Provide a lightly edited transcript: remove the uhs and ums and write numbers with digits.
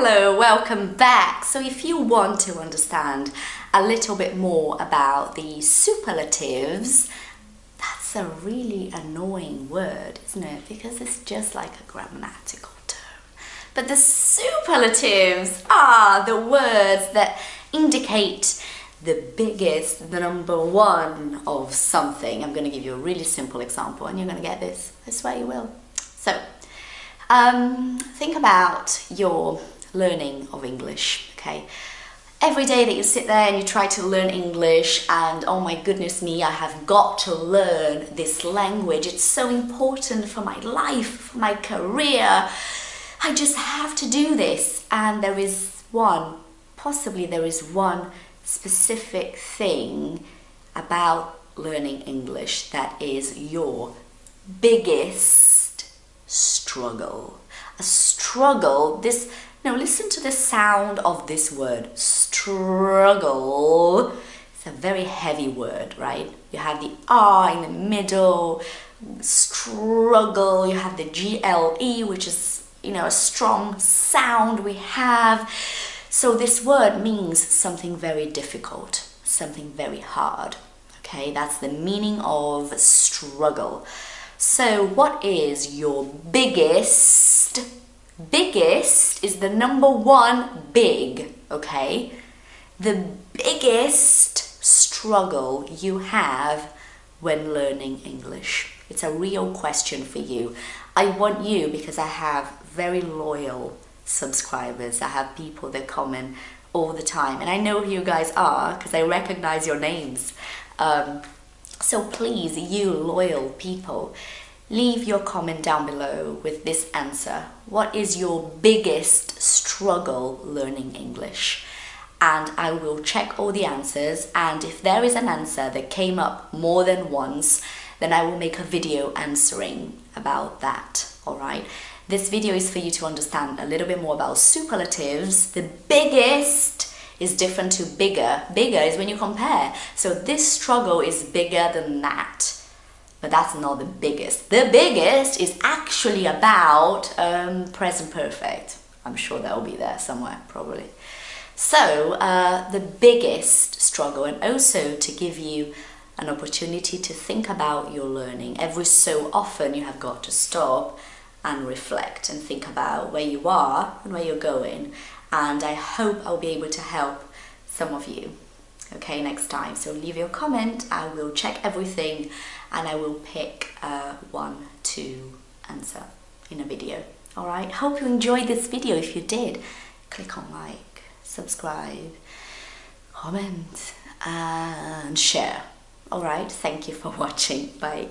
Hello, welcome back. So if you want to understand a little bit more about the superlatives, that's a really annoying word, isn't it? Because it's just like a grammatical term. But the superlatives are the words that indicate the biggest, the number one of something. I'm going to give you a really simple example and you're going to get this. I swear you will. So, think about your learning of English, okay? Every day that you sit there and you try to learn English and oh my goodness me, I have got to learn this language. It's so important for my life, for my career. I just have to do this. And there is one, possibly there is one specific thing about learning English that is your biggest struggle. A struggle, listen to the sound of this word, struggle. It's a very heavy word, right? You have the R in the middle, struggle, you have the GLE, which is, a strong sound we have. So this word means something very difficult, something very hard, okay? That's the meaning of struggle. So what is your biggest? Biggest is the number one big, okay? The biggest struggle you have when learning English. It's a real question for you. I want you, because I have very loyal subscribers. I have people that comment all the time and I know who you guys are because I recognize your names. So please, you loyal people, leave your comment down below with this answer. What is your biggest struggle learning English? And I will check all the answers, and if there is an answer that came up more than once, then I will make a video answering about that, all right? This video is for you to understand a little bit more about superlatives. The biggest is different to bigger. Bigger is when you compare. So this struggle is bigger than that. But that's not the biggest. The biggest is actually about present perfect. I'm sure that will be there somewhere, probably. So the biggest struggle, and also to give you an opportunity to think about your learning. Every so often you have got to stop and reflect and think about where you are and where you're going. And I hope I'll be able to help some of you, okay, next time. So leave your comment, I will check everything and I will pick one to answer in a video, all right? Hope you enjoyed this video. If you did, click on like, subscribe, comment and share, all right? Thank you for watching, bye.